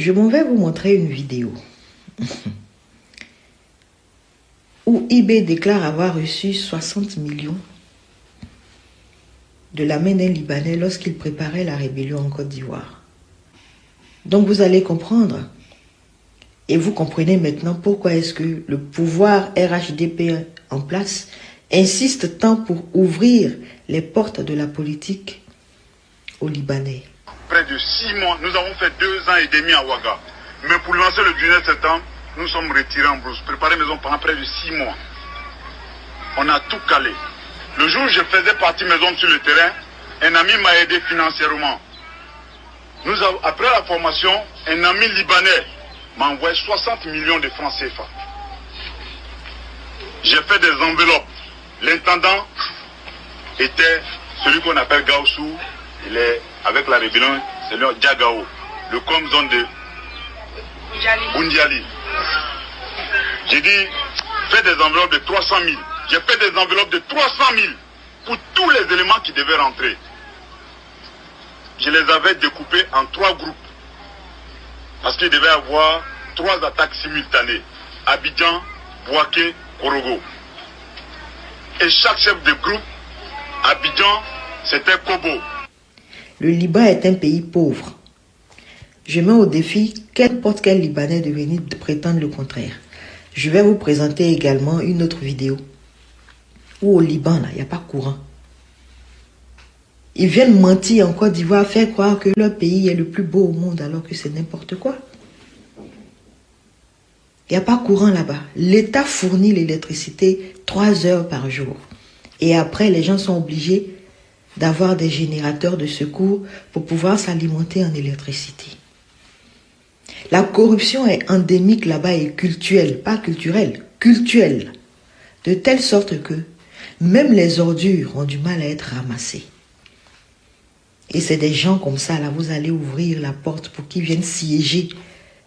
Je m'en vais vous montrer une vidéo où eBay déclare avoir reçu 60 millions de la main d'un Libanais lorsqu'il préparait la rébellion en Côte d'Ivoire. Donc vous allez comprendre, et vous comprenez maintenant pourquoi est-ce que le pouvoir RHDP en place insiste tant pour ouvrir les portes de la politique aux Libanais. Près de 6 mois, nous avons fait 2 ans et demi à Ouaga. Mais pour lancer le 19 septembre, nous sommes retirés en brousse. Préparer maison pendant près de 6 mois. On a tout calé. Le jour où je faisais partie mes hommes sur le terrain, un ami m'a aidé financièrement. Après la formation, un ami libanais m'a envoyé 60 millions de francs CFA. J'ai fait des enveloppes. L'intendant était celui qu'on appelle Gaoussou. Il est avec la rébellion, c'est le Diagao, le com-zone de Bundiali. J'ai dit, fais des enveloppes de 300 000. J'ai fait des enveloppes de 300 000 pour tous les éléments qui devaient rentrer. Je les avais découpés en 3 groupes. Parce qu'il devait y avoir 3 attaques simultanées. Abidjan, Bouaké, Korogo. Et chaque chef de groupe, Abidjan, c'était Kobo. Le Liban est un pays pauvre. Je mets au défi n'importe quel Libanais de venir prétendre le contraire. Je vais vous présenter également une autre vidéo où au Liban, il n'y a pas courant. Ils viennent mentir en Côte d'Ivoire, faire croire que leur pays est le plus beau au monde alors que c'est n'importe quoi. Il n'y a pas courant là-bas. L'État fournit l'électricité 3 heures par jour. Et après, les gens sont obligés d'avoir des générateurs de secours pour pouvoir s'alimenter en électricité. La corruption est endémique là-bas et cultuelle, pas culturelle, cultuelle. De telle sorte que même les ordures ont du mal à être ramassées. Et c'est des gens comme ça, là, vous allez ouvrir la porte pour qu'ils viennent siéger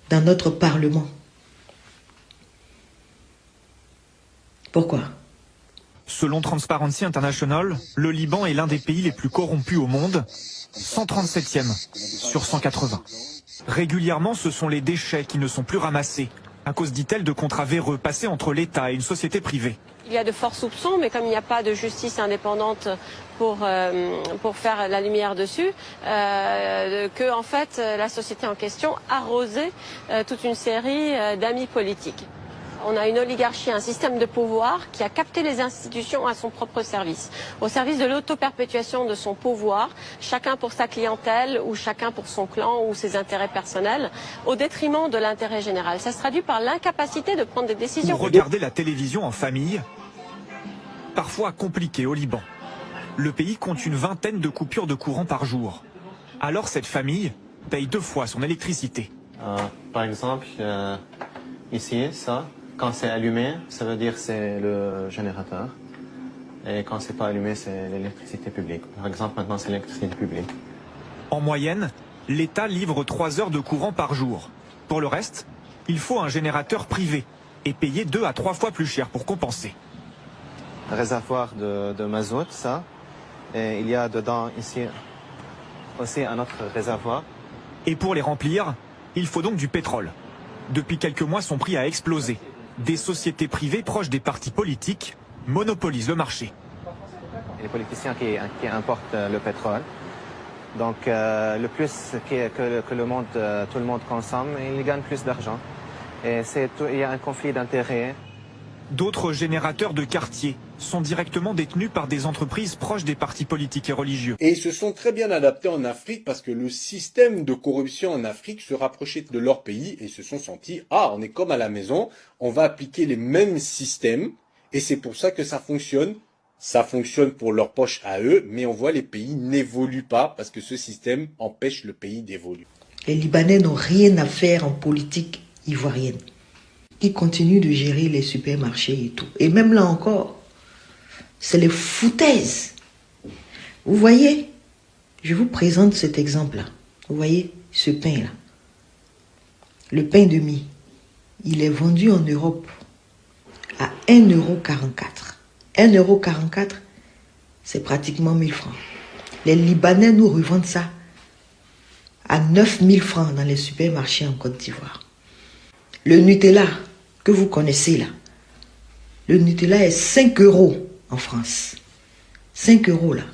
dans notre Parlement. Pourquoi ? Selon Transparency International, le Liban est l'un des pays les plus corrompus au monde, 137e sur 180. Régulièrement, ce sont les déchets qui ne sont plus ramassés, à cause, dit-elle, de contrats véreux passés entre l'État et une société privée. Il y a de forts soupçons, mais comme il n'y a pas de justice indépendante pour faire la lumière dessus, que en fait la société en question arrosait toute une série d'amis politiques. On a une oligarchie, un système de pouvoir qui a capté les institutions à son propre service, au service de l'auto-perpétuation de son pouvoir, chacun pour sa clientèle ou chacun pour son clan ou ses intérêts personnels, au détriment de l'intérêt général. Ça se traduit par l'incapacité de prendre des décisions. Pour regarder la télévision en famille, parfois compliqué au Liban. Le pays compte une vingtaine de coupures de courant par jour. Alors cette famille paye 2 fois son électricité. Par exemple, ici, ça. Quand c'est allumé, ça veut dire c'est le générateur. Et quand c'est pas allumé, c'est l'électricité publique. Par exemple, maintenant, c'est l'électricité publique. En moyenne, l'État livre 3 heures de courant par jour. Pour le reste, il faut un générateur privé et payer 2 à 3 fois plus cher pour compenser. Un réservoir de mazout, ça. Et il y a dedans, ici, aussi un autre réservoir. Et pour les remplir, il faut donc du pétrole. Depuis quelques mois, son prix a explosé. Des sociétés privées proches des partis politiques monopolisent le marché. Les politiciens qui importent le pétrole. Donc le plus que le monde, tout le monde consomme, ils gagnent plus d'argent. Et il y a un conflit d'intérêts. D'autres générateurs de quartier sont directement détenus par des entreprises proches des partis politiques et religieux. Et ils se sont très bien adaptés en Afrique parce que le système de corruption en Afrique se rapprochait de leur pays et ils se sont sentis « Ah, on est comme à la maison, on va appliquer les mêmes systèmes et c'est pour ça que ça fonctionne. » Ça fonctionne pour leur poche à eux, mais on voit les pays n'évoluent pas parce que ce système empêche le pays d'évoluer. Les Libanais n'ont rien à faire en politique ivoirienne. Ils continuent de gérer les supermarchés et tout. Et même là encore, c'est les foutaises. Vous voyez, je vous présente cet exemple-là. Vous voyez, ce pain-là. Le pain de mie, il est vendu en Europe à 1,44 €. 1,44 €, c'est pratiquement 1000 francs. Les Libanais nous revendent ça à 9 000 francs dans les supermarchés en Côte d'Ivoire. Le Nutella que vous connaissez là, le Nutella est 5 € en France. 5 € là.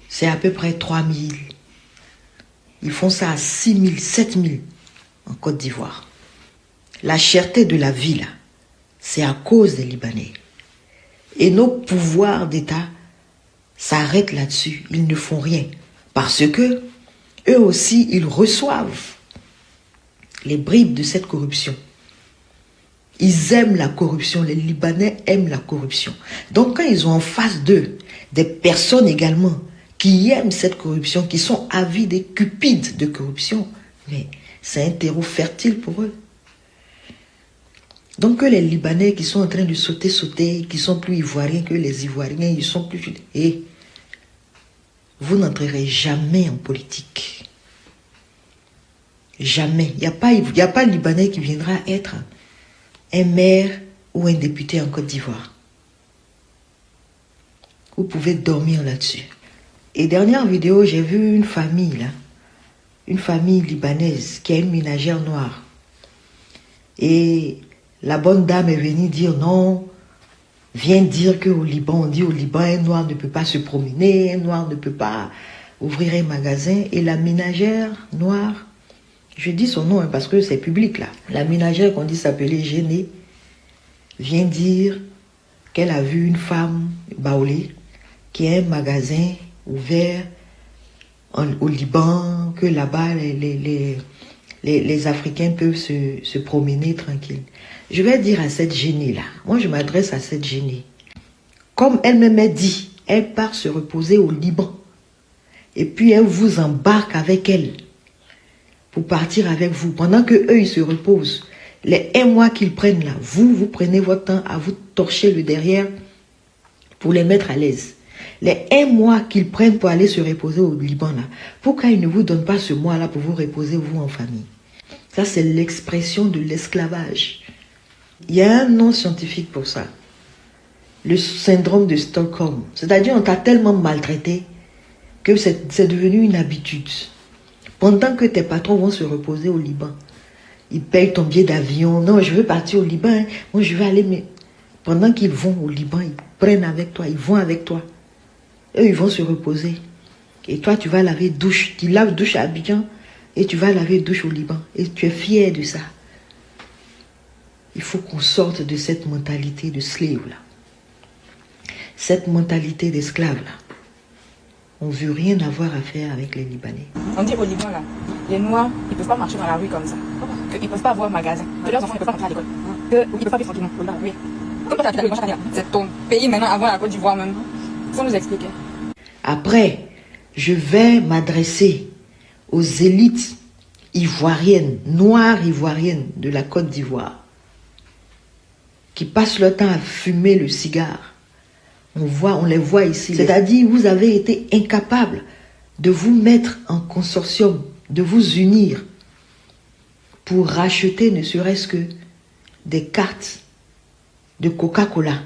C'est à peu près 3 000. Ils font ça à 6 000, 7 000 en Côte d'Ivoire. La cherté de la vie là, c'est à cause des Libanais. Et nos pouvoirs d'État s'arrêtent là-dessus. Ils ne font rien. Parce que eux aussi, ils reçoivent les bribes de cette corruption. Ils aiment la corruption. Les Libanais aiment la corruption. Donc quand ils ont en face d'eux des personnes également qui aiment cette corruption, qui sont avides et cupides de corruption, mais c'est un terreau fertile pour eux. Donc que les Libanais qui sont en train de sauter, qui sont plus ivoiriens que les Ivoiriens, ils sont plus... Et vous n'entrerez jamais en politique. Jamais. Il n'y a pas Libanais qui viendra être un maire ou un député en Côte d'Ivoire. Vous pouvez dormir là-dessus. Et dernière vidéo, j'ai vu une famille là, une famille libanaise qui a une ménagère noire. Et la bonne dame est venue dire non, viens dire qu'au Liban, on dit au Liban, un noir ne peut pas se promener, un noir ne peut pas ouvrir un magasin. Et la ménagère noire, je dis son nom hein, parce que c'est public là, la ménagère qu'on dit s'appeler Géné, vient dire qu'elle a vu une femme baoulée qui a un magasin ouvert au Liban, que là-bas les Africains peuvent se promener tranquille. Je vais dire à cette Génie là, moi je m'adresse à cette Génie, comme elle me m'a dit, elle part se reposer au Liban, et puis elle vous embarque avec elle, pour partir avec vous, pendant que eux ils se reposent, les 1 mois qu'ils prennent là, vous prenez votre temps à vous torcher le derrière, pour les mettre à l'aise. Les 1 mois qu'ils prennent pour aller se reposer au Liban là, pourquoi ils ne vous donnent pas ce mois là pour vous reposer vous en famille? Ça c'est l'expression de l'esclavage. Il y a un nom scientifique pour ça. Le syndrome de Stockholm. C'est-à-dire on t'a tellement maltraité que c'est devenu une habitude. Pendant que tes patrons vont se reposer au Liban, ils payent ton billet d'avion. Non, je veux partir au Liban. Hein. Moi, je vais aller. Mais pendant qu'ils vont au Liban, ils prennent avec toi, ils vont avec toi. Eux, ils vont se reposer. Et toi, tu vas laver douche. Tu laves douche à Abidjan et tu vas laver douche au Liban. Et tu es fier de ça. Il faut qu'on sorte de cette mentalité de slave là. Cette mentalité d'esclave là. On ne veut rien avoir à faire avec les Libanais. On dit au Liban là, les Noirs, ils ne peuvent pas marcher dans la rue comme ça. Ils ne peuvent pas avoir un magasin. Que leurs enfants ne peuvent pas rentrer à l'école. Qu'ils ne peuvent pas vivre tranquillement. Oui. Comme toi, tu as le chaque année. C'est ton pays maintenant avant la Côte d'Ivoire même. Il faut nous expliquer. Après, je vais m'adresser aux élites ivoiriennes, noires ivoiriennes de la Côte d'Ivoire, qui passent leur temps à fumer le cigare. On les voit ici. C'est-à-dire, vous avez été incapables de vous mettre en consortium, de vous unir pour racheter ne serait-ce que des cartes de Coca-Cola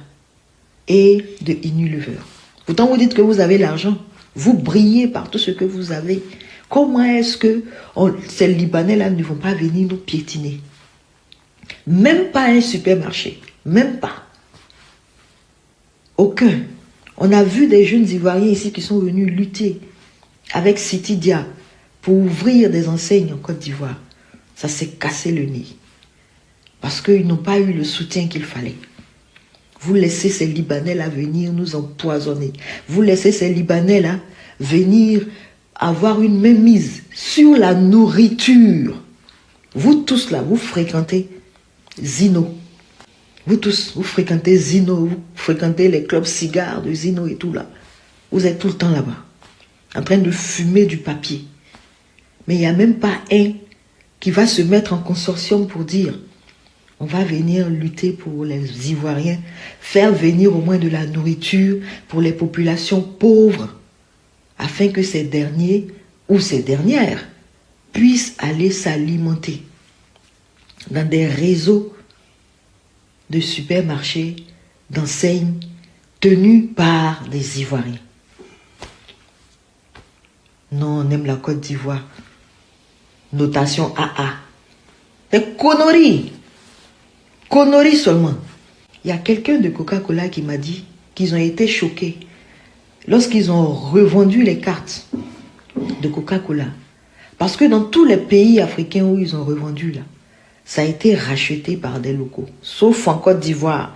et de Unilever. Pourtant, vous dites que vous avez l'argent. Vous brillez par tout ce que vous avez. Comment est-ce que ces Libanais-là ne vont pas venir nous piétiner? Même pas un supermarché. Même pas. Aucun. On a vu des jeunes Ivoiriens ici qui sont venus lutter avec Citidia pour ouvrir des enseignes en Côte d'Ivoire. Ça s'est cassé le nez. Parce qu'ils n'ont pas eu le soutien qu'il fallait. Vous laissez ces Libanais-là venir nous empoisonner. Vous laissez ces Libanais-là venir avoir une mainmise sur la nourriture. Vous tous là, vous fréquentez Zino. Vous tous, vous fréquentez Zino, vous fréquentez les clubs cigares de Zino et tout là. Vous êtes tout le temps là-bas, en train de fumer du papier. Mais il n'y a même pas un qui va se mettre en consortium pour dire on va venir lutter pour les Ivoiriens, faire venir au moins de la nourriture pour les populations pauvres, afin que ces derniers ou ces dernières puissent aller s'alimenter dans des réseaux de supermarchés, d'enseignes tenus par des Ivoiriens. Non, on aime la Côte d'Ivoire. Notation AA. Des conneries. Conneries seulement. Il y a quelqu'un de Coca-Cola qui m'a dit qu'ils ont été choqués lorsqu'ils ont revendu les cartes de Coca-Cola. Parce que dans tous les pays africains où ils ont revendu là, ça a été racheté par des locaux. Sauf en Côte d'Ivoire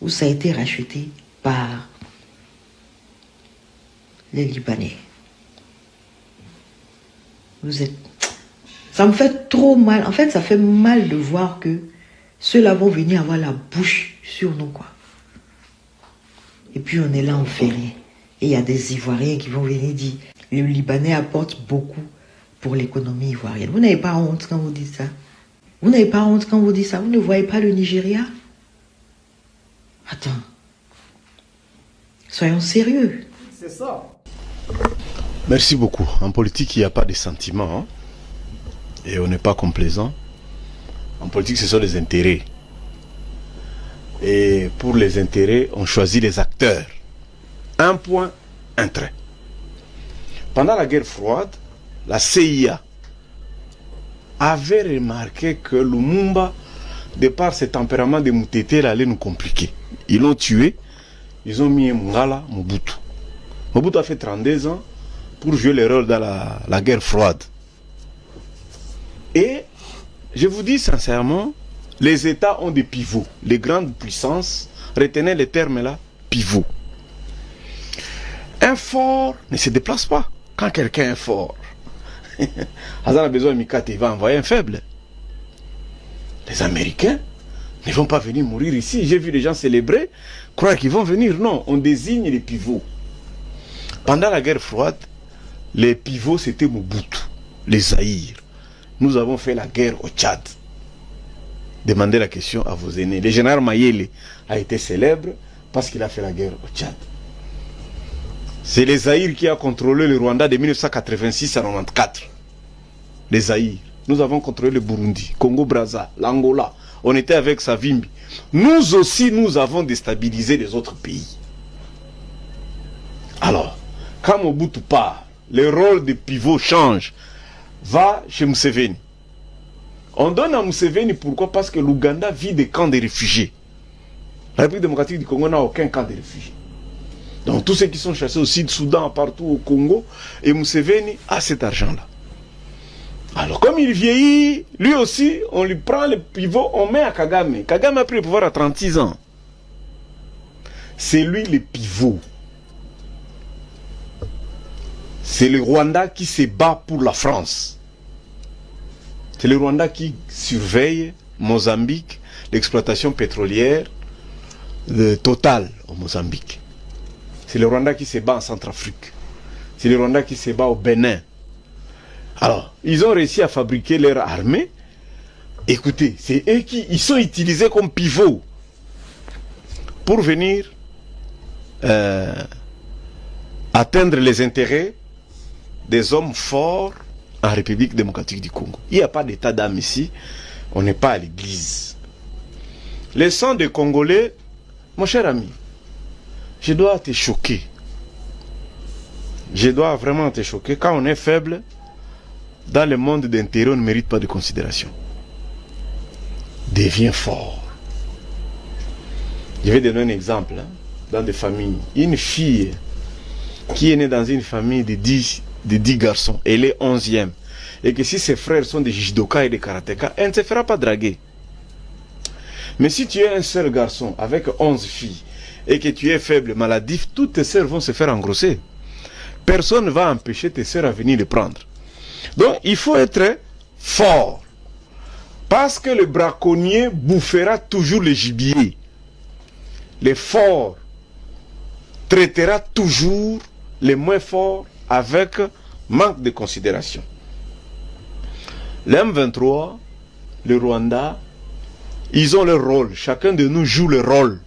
où ça a été racheté par les Libanais. Vous êtes... Ça me fait trop mal. En fait, ça fait mal de voir que ceux-là vont venir avoir la bouche sur nous, quoi. Et puis on est là, on fait rien. Et il y a des Ivoiriens qui vont venir dire le Libanais apporte beaucoup pour l'économie ivoirienne. Vous n'avez pas honte quand vous dites ça? Vous n'avez pas honte quand vous dites ça? Vous ne voyez pas le Nigeria? Attends. Soyons sérieux. C'est ça. Merci beaucoup. En politique, il n'y a pas de sentiments. Hein? Et on n'est pas complaisant. En politique, ce sont les intérêts. Et pour les intérêts, on choisit les acteurs. Un point, un trait. Pendant la guerre froide, la CIA avait remarqué que Lumumba, de par ses tempéraments de Mutete, allait nous compliquer. Ils l'ont tué, ils ont mis Mungala, Mobutu. Mobutu a fait 32 ans pour jouer le rôle dans la guerre froide. Et je vous dis sincèrement, les États ont des pivots. Les grandes puissances, retenez les termes là, pivot. Un fort ne se déplace pas quand quelqu'un est fort. Hazard a besoin de Mikate, il va envoyer un faible. Les Américains ne vont pas venir mourir ici. J'ai vu des gens célébrer, croire qu'ils vont venir. Non, on désigne les pivots. Pendant la guerre froide, les pivots c'était Mobutu, les Zaïre. Nous avons fait la guerre au Tchad. Demandez la question à vos aînés. Le général Mayele a été célèbre parce qu'il a fait la guerre au Tchad. C'est les Zaïre qui a contrôlé le Rwanda de 1986 à 1994. Les Zaïre. Nous avons contrôlé le Burundi, Congo-Brazza, l'Angola. On était avec Savimbi. Nous aussi, nous avons déstabilisé les autres pays. Alors, quand Mobutu part, le rôle de pivot change. Va chez Museveni. On donne à Museveni pourquoi? Parce que l'Ouganda vit des camps de réfugiés. La République démocratique du Congo n'a aucun camp de réfugiés. Donc tous ceux qui sont chassés au Sud-Soudan, partout au Congo, et Museveni a cet argent-là. Alors comme il vieillit, lui aussi, on lui prend le pivot, on met à Kagame. Kagame a pris le pouvoir à 36 ans. C'est lui le pivot. C'est le Rwanda qui se bat pour la France. C'est le Rwanda qui surveille Mozambique, l'exploitation pétrolière de Total au Mozambique. C'est le Rwanda qui se bat en Centrafrique. C'est le Rwanda qui se bat au Bénin. Alors, ils ont réussi à fabriquer leur armée. Écoutez, c'est eux qui ils sont utilisés comme pivot pour venir atteindre les intérêts des hommes forts en République démocratique du Congo. Il n'y a pas d'état d'âme ici. On n'est pas à l'église. Les sangs des Congolais, mon cher ami, je dois te choquer. Je dois vraiment te choquer. Quand on est faible, dans le monde d'intérêt, on ne mérite pas de considération. Deviens fort. Je vais donner un exemple. Dans des familles, une fille qui est née dans une famille de 10 garçons, elle est 11e. Et que si ses frères sont des judokas et des karatékas, elle ne se fera pas draguer. Mais si tu es un seul garçon avec 11 filles et que tu es faible, maladif, toutes tes sœurs vont se faire engrosser. Personne ne va empêcher tes sœurs à venir les prendre. Donc il faut être fort. Parce que le braconnier bouffera toujours le gibier. Le fort traitera toujours les moins forts avec manque de considération. Le M23, le Rwanda, ils ont leur rôle. Chacun de nous joue le rôle.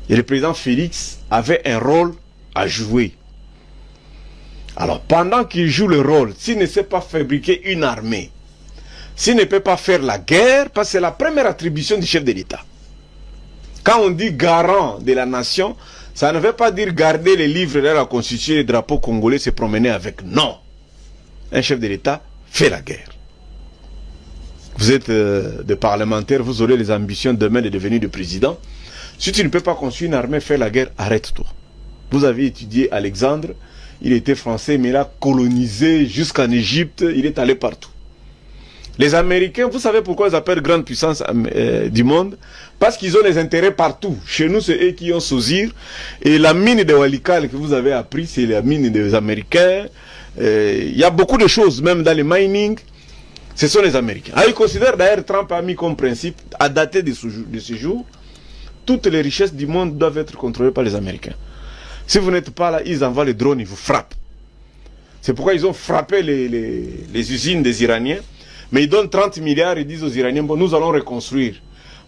Et le président Félix avait un rôle à jouer. Alors, pendant qu'il joue le rôle, s'il ne sait pas fabriquer une armée, s'il ne peut pas faire la guerre, parce que c'est la première attribution du chef de l'État. Quand on dit garant de la nation, Ça ne veut pas dire garder les livres de la Constitution et les drapeaux congolais, se promener avec. Non. Un chef de l'État fait la guerre. Vous êtes des parlementaires, vous aurez les ambitions demain de devenir le président. Si tu ne peux pas construire une armée, faire la guerre, arrête-toi. Vous avez étudié Alexandre, il était français, mais il a colonisé jusqu'en Égypte, il est allé partout. Les Américains, vous savez pourquoi ils appellent grande puissance du monde? Parce qu'ils ont les intérêts partout. Chez nous, c'est eux qui ont Sozir. Et la mine de Walikale que vous avez appris, c'est la mine des Américains. Il y a beaucoup de choses, même dans les mining. Ce sont les Américains. Ah, ils considèrent d'ailleurs, Trump a mis comme principe, à dater de ce jour, toutes les richesses du monde doivent être contrôlées par les Américains. Si vous n'êtes pas là, ils envoient les drones, ils vous frappent. C'est pourquoi ils ont frappé les usines des Iraniens. Mais ils donnent 30 milliards, ils disent aux Iraniens, bon, nous allons reconstruire.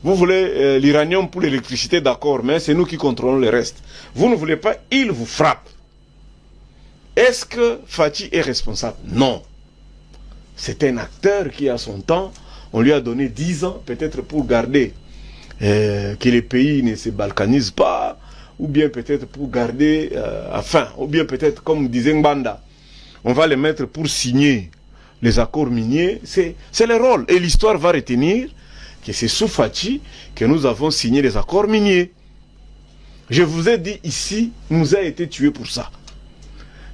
Vous voulez l'uranium pour l'électricité, d'accord, mais c'est nous qui contrôlons le reste. Vous ne voulez pas, ils vous frappent. Est-ce que Fathi est responsable? Non. C'est un acteur qui a son temps. On lui a donné 10 ans, peut-être pour garder que les pays ne se balkanisent pas, ou bien peut-être pour garder, ou bien peut-être, comme disait Mbanda, on va les mettre pour signer les accords miniers. C'est le rôle. Et l'histoire va retenir que c'est sous Fathi que nous avons signé les accords miniers. Je vous ai dit ici, nous a été tué pour ça.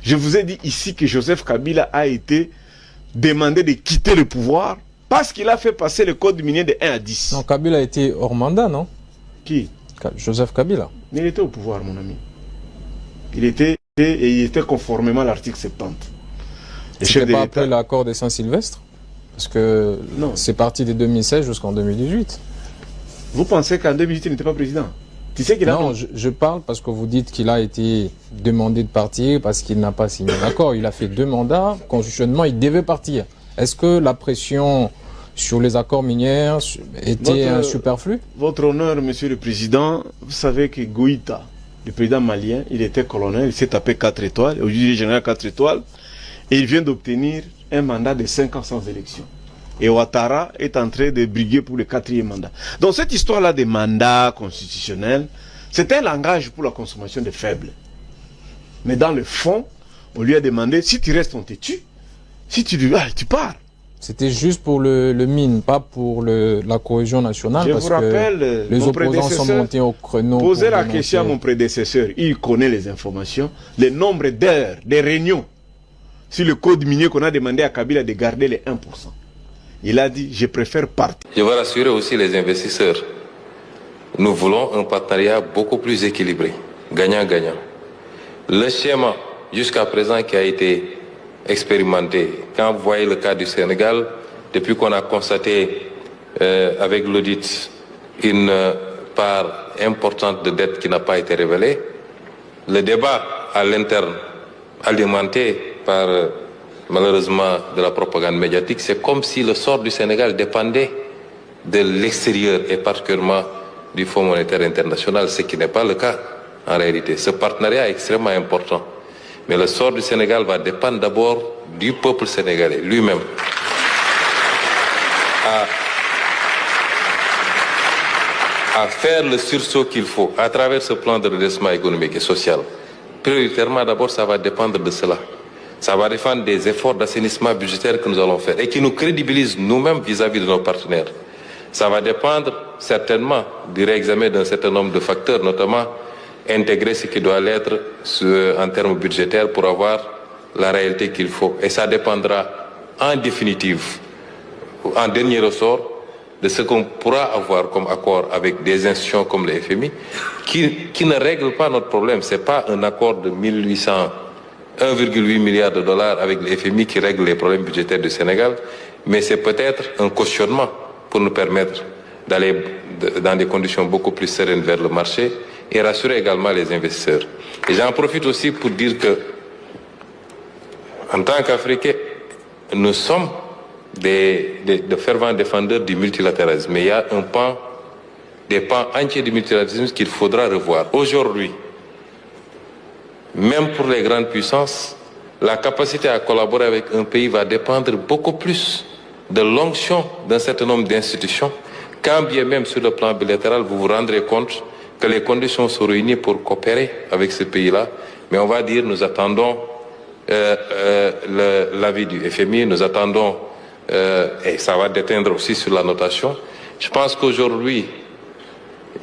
Je vous ai dit ici que Joseph Kabila a été demandé de quitter le pouvoir parce qu'il a fait passer le code minier de 1 à 10. Non, Kabila était hors mandat, non? Qui? Joseph Kabila. Il était au pouvoir, mon ami. Il était conformément à l'article 70. C'était pas après l'accord de Saint-Sylvestre? Parce que c'est parti de 2016 jusqu'en 2018. Vous pensez qu'en 2018, il n'était pas président? Tu sais qu'il a... Non, je parle parce que vous dites qu'il a été demandé de partir parce qu'il n'a pas signé l'accord. Il a fait 2 mandats. Constitutionnellement, il devait partir. Est-ce que la pression sur les accords miniers était superflue? Votre honneur, monsieur le président, vous savez que Goïta, le président malien, il était colonel, il s'est tapé 4 étoiles. Aujourd'hui, il est général 4 étoiles. Et il vient d'obtenir un mandat de 5 ans sans élection. Et Ouattara est en train de briguer pour le 4e mandat. Donc cette histoire-là des mandats constitutionnels, c'est un langage pour la consommation des faibles. Mais dans le fond, on lui a demandé, si tu restes, on te tue. Si tu pars. C'était juste pour le mine, pas pour la cohésion nationale. Je vous rappelle, les opposants sont montés au créneau. Posez la question à mon prédécesseur. Il connaît les informations, le nombre d'heures, des réunions sur le code minier qu'on a demandé à Kabila de garder les 1%. Il a dit, je préfère partir. Je veux rassurer aussi les investisseurs. Nous voulons un partenariat beaucoup plus équilibré, gagnant-gagnant. Le schéma jusqu'à présent qui a été expérimenté, quand vous voyez le cas du Sénégal, depuis qu'on a constaté avec l'audit une part importante de dette qui n'a pas été révélée, le débat à l'interne alimenté par malheureusement de la propagande médiatique, c'est comme si le sort du Sénégal dépendait de l'extérieur et particulièrement du Fonds monétaire international, ce qui n'est pas le cas en réalité. Ce partenariat est extrêmement important. Mais le sort du Sénégal va dépendre d'abord du peuple sénégalais lui-même. À faire le sursaut qu'il faut à travers ce plan de redressement économique et social. Prioritairement, d'abord, ça va dépendre de cela. Ça va dépendre des efforts d'assainissement budgétaire que nous allons faire et qui nous crédibilisent nous-mêmes vis-à-vis de nos partenaires. Ça va dépendre certainement du réexamen d'un certain nombre de facteurs, notamment intégrer ce qui doit l'être en termes budgétaires pour avoir la réalité qu'il faut. Et ça dépendra en définitive, en dernier ressort, de ce qu'on pourra avoir comme accord avec des institutions comme le FMI qui ne règlent pas notre problème. Ce n'est pas un accord de 1,8 milliard de dollars avec le FMI qui règle les problèmes budgétaires du Sénégal, mais c'est peut-être un cautionnement pour nous permettre d'aller dans des conditions beaucoup plus sereines vers le marché et rassurer également les investisseurs. Et j'en profite aussi pour dire que, en tant qu'Africains, nous sommes de fervents défendeurs du multilatéralisme. Mais il y a des pans entiers du multilatéralisme qu'il faudra revoir. Aujourd'hui, même pour les grandes puissances, la capacité à collaborer avec un pays va dépendre beaucoup plus de l'onction d'un certain nombre d'institutions, quand bien même sur le plan bilatéral, vous vous rendrez compte que les conditions sont réunies pour coopérer avec ce pays-là, mais on va dire nous attendons l'avis du FMI, nous attendons, et ça va déteindre aussi sur la notation. Je pense qu'aujourd'hui,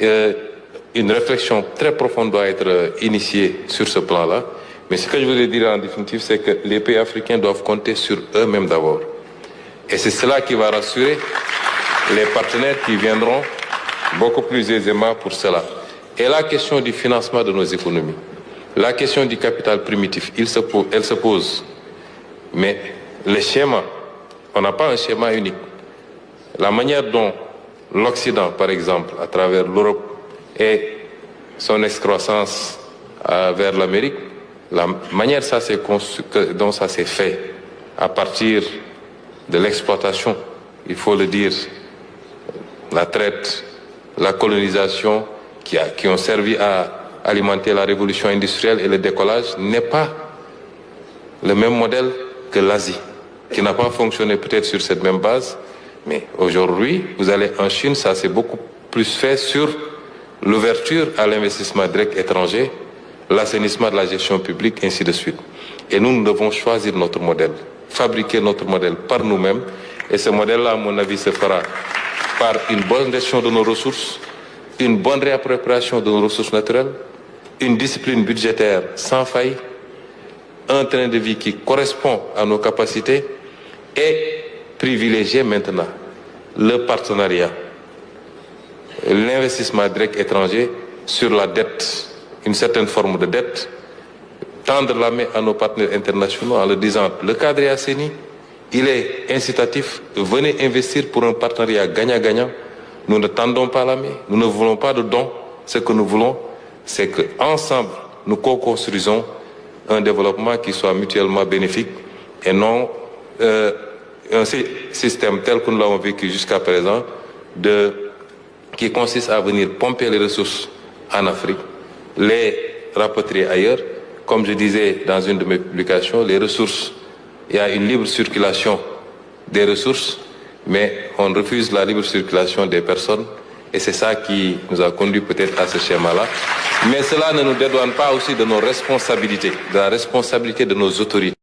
une réflexion très profonde doit être initiée sur ce plan-là. Mais ce que je voulais dire en définitive, c'est que les pays africains doivent compter sur eux-mêmes d'abord. Et c'est cela qui va rassurer les partenaires qui viendront beaucoup plus aisément pour cela. Et la question du financement de nos économies, la question du capital primitif, elle se pose. Mais le schéma, on n'a pas un schéma unique. La manière dont l'Occident, par exemple, à travers l'Europe et son excroissance vers l'Amérique, la manière dont ça s'est fait à partir de l'exploitation, il faut le dire, la traite, la colonisation, qui ont servi à alimenter la révolution industrielle et le décollage, n'est pas le même modèle que l'Asie, qui n'a pas fonctionné peut-être sur cette même base. Mais aujourd'hui, vous allez en Chine, ça s'est beaucoup plus fait sur l'ouverture à l'investissement direct étranger, l'assainissement de la gestion publique, ainsi de suite. Et nous devons choisir notre modèle, fabriquer notre modèle par nous-mêmes. Et ce modèle-là, à mon avis, se fera par une bonne gestion de nos ressources, une bonne réappropriation de nos ressources naturelles, une discipline budgétaire sans faille, un train de vie qui correspond à nos capacités et privilégier maintenant le partenariat, l'investissement direct étranger sur la dette, une certaine forme de dette, tendre la main à nos partenaires internationaux en leur disant le cadre est assaini, il est incitatif, venez investir pour un partenariat gagnant-gagnant. Nous ne tendons pas la main, nous ne voulons pas de dons. Ce que nous voulons, c'est qu'ensemble, nous co-construisons un développement qui soit mutuellement bénéfique et non un système tel que nous l'avons vécu jusqu'à présent, qui consiste à venir pomper les ressources en Afrique, les rapatrier ailleurs. Comme je disais dans une de mes publications, les ressources, il y a une libre circulation des ressources, mais on refuse la libre circulation des personnes. Et c'est ça qui nous a conduit peut-être à ce schéma-là. Mais cela ne nous dédouane pas aussi de nos responsabilités, de la responsabilité de nos autorités.